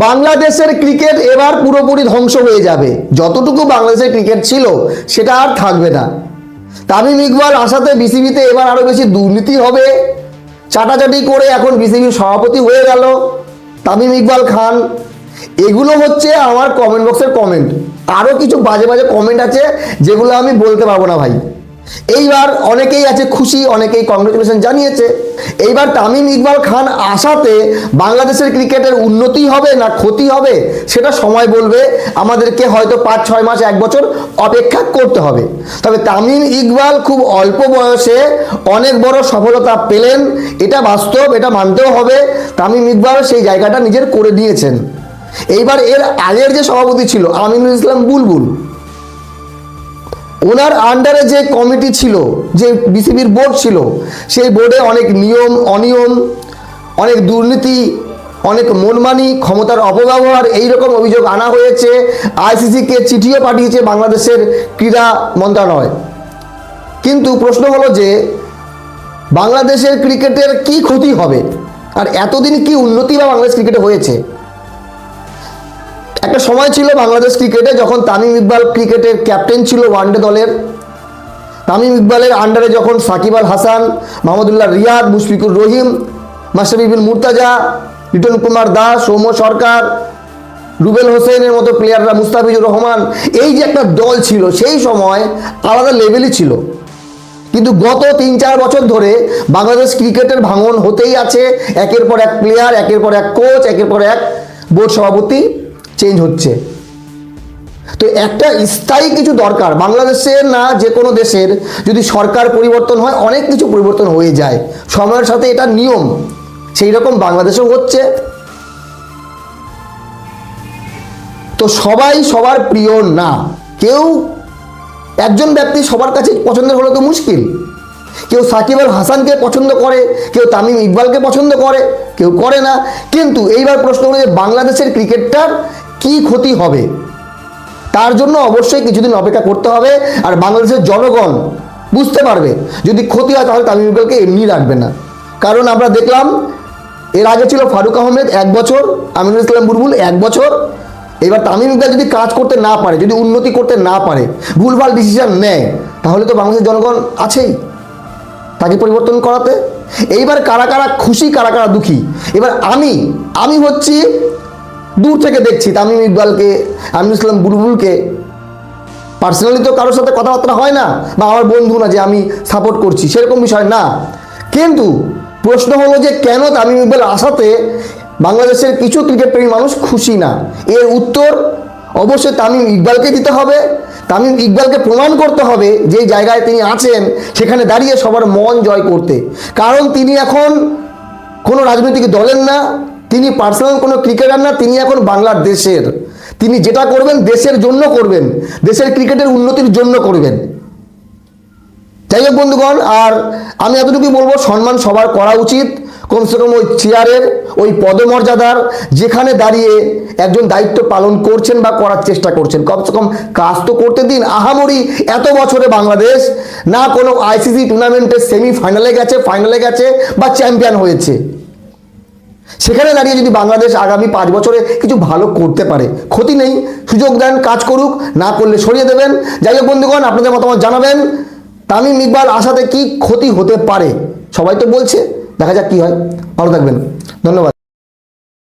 বাংলাদেশের ক্রিকেট এবার পুরোপুরি ধ্বংস হয়ে যাবে। যতটুকু বাংলাদেশের ক্রিকেট ছিল সেটা আর থাকবে না। তামিম ইকবাল আসাতে বিসিবিতে এবার আরো বেশি দুর্নীতি হবে। চাটাচাটি করে এখন বিসিবির সভাপতি হয়ে গেল তামিম ইকবাল খান। এগুলো হচ্ছে আমার কমেন্ট বক্সের কমেন্ট। আরও কিছু বাজে বাজে কমেন্ট আছে যেগুলো আমি বলতে পারবো না ভাই। এইবার অনেকেই আছে খুশি, অনেকেই কংগ্রেচুলেশন জানিয়েছে। এইবার তামিম ইকবাল খান আসাতে বাংলাদেশের ক্রিকেটের উন্নতি হবে না ক্ষতি হবে সেটা সময় বলবে। আমাদেরকে হয়তো 5-6 মাস 1 বছর অপেক্ষা করতে হবে। তবে তামিম ইকবাল খুব অল্প বয়সে অনেক বড় সফলতা পেলেন, এটা বাস্তব, এটা মানতেও হবে। তামিম ইকবাল সেই জায়গাটা নিজের করে দিয়েছেন। এইবার এর আগের যে সভাপতি ছিল আমিনুল ইসলাম বুলবুল, ওনার আন্ডারে যে কমিটি ছিল, যে বিসিবির বোর্ড ছিল, সেই বোর্ডে অনেক নিয়ম অনিয়ম, অনেক দুর্নীতি, অনেক মনমানি, ক্ষমতার অপব্যবহার এইরকম অভিযোগ আনা হয়েছে। আইসিসিকে চিঠিও পাঠিয়েছে বাংলাদেশের ক্রীড়া মন্ত্রণালয়। কিন্তু প্রশ্ন হলো যে বাংলাদেশের ক্রিকেটের কি ক্ষতি হবে আর এতদিন কি উন্নতি বা বাংলাদেশ ক্রিকেটে হয়েছে? একটা সময় ছিল বাংলাদেশ ক্রিকেটে যখন তামিম ইকবাল ক্রিকেটের ক্যাপ্টেন ছিল ওয়ানডে দলের। তামিম ইকবালের আন্ডারে যখন সাকিব আল হাসান, মাহমুদুল্লাহ রিয়াদ, মুশফিকুর রহিম, মাশরাফি বিন মুর্তজা, লিটন কুমার দাস, সৌম্য সরকার, রুবেল হোসেনের মতো প্লেয়াররা, মুস্তাফিজুর রহমান, এই যে একটা দল ছিল সেই সময় আলাদা লেভেলই ছিল। কিন্তু গত 3-4 বছর ধরে বাংলাদেশ ক্রিকেটের ভাঙন হতেই আছে। একের পর এক প্লেয়ার, একের পর এক কোচ, একের পর এক বোর্ড সভাপতি চেঞ্জ হচ্ছে। তো একটা স্থায়ী কিছু দরকার বাংলাদেশের, না যে কোনো দেশের যদি সরকার পরিবর্তন হয় অনেক কিছু পরিবর্তন হয়ে যায় সময়ের সাথে, এটা নিয়ম। সেই রকম বাংলাদেশেও হচ্ছে। তো সবাই সবার প্রিয় না, কেউ একজন ব্যক্তি সবার কাছে পছন্দের হলে তো মুশকিল। কেউ সাকিব আল হাসানকে পছন্দ করে, কেউ তামিম ইকবালকে পছন্দ করে, কেউ করে না। কিন্তু এইবার প্রশ্ন হলো যে বাংলাদেশের ক্রিকেটটার কি ক্ষতি হবে, তার জন্য অবশ্যই কিছুদিন অপেক্ষা করতে হবে। আর বাংলাদেশের জনগণ বুঝতে পারবে যদি ক্ষতি হয় তাহলে তামিম ইকবালকে এমনি রাখবে না। কারণ আমরা দেখলাম এর আগে ছিল ফারুক আহমেদ 1 বছর, আমিনুল ইসলাম বুলবুল 1 বছর। এবার তামিম ইকবাল যদি কাজ করতে না পারে, যদি উন্নতি করতে না পারে, ভুলভাল ডিসিশন নেয়, তাহলে তো বাংলাদেশের জনগণ আছেই তাকে পরিবর্তন করাতে। এইবার কারা কারা খুশি, কারা কারা দুঃখী। এবার আমি হচ্ছি দূর থেকে দেখছি তামিম ইকবালকে, আমিনুল ইসলাম বুলবুলকে। পার্সোনালি তো কারোর সাথে কথাবার্তা হয় না, বা আমার বন্ধু না যে আমি সাপোর্ট করছি, সেরকম বিষয় না। কিন্তু প্রশ্ন হলো যে কেন তামিম ইকবাল আসাতে বাংলাদেশের কিছু ক্রিকেট প্রেমী মানুষ খুশি না। এর উত্তর অবশ্যই তামিম ইকবালকে দিতে হবে। তামিম ইকবালকে প্রমাণ করতে হবে যে জায়গায় তিনি আছেন সেখানে দাঁড়িয়ে সবার মন জয় করতে। কারণ তিনি এখন কোনো রাজনৈতিক দলের না, তিনি পার্সোনাল কোনো ক্রিকেটার না, তিনি এখন বাংলাদেশের। তিনি যেটা করবেন দেশের জন্য করবেন, দেশের ক্রিকেটের উন্নতির জন্য করবেন। যাই হোক বন্ধুগণ, আর আমি এতটুকুই বলবো, সম্মান সবার করা উচিত। কমসে কম ওই চেয়ারের, ওই পদমর্যাদার যেখানে দাঁড়িয়ে একজন দায়িত্ব পালন করছেন বা করার চেষ্টা করছেন, কমসে কম কাজ তো করতে দিন। আহামরি এত বছরে বাংলাদেশ না কোনো আইসিসি টুর্নামেন্টের সেমিফাইনালে গেছে, ফাইনালে গেছে বা চ্যাম্পিয়ন হয়েছে। সেখানে দাঁড়িয়ে যদি বাংলাদেশ আগামী 5 বছরে কিছু ভালো করতে পারে, ক্ষতি নেই। সুযোগ দেন, কাজ করুক, না করলে সরিয়ে দেবেন। যাই হোক বন্ধুগণ, আপনাদের মতামত জানাবেন। তামিম ইকবাল আসাতে কি ক্ষতি হতে পারে সবাই তো বলছে, দেখা যাক কি হয়। ভালো থাকবেন, ধন্যবাদ।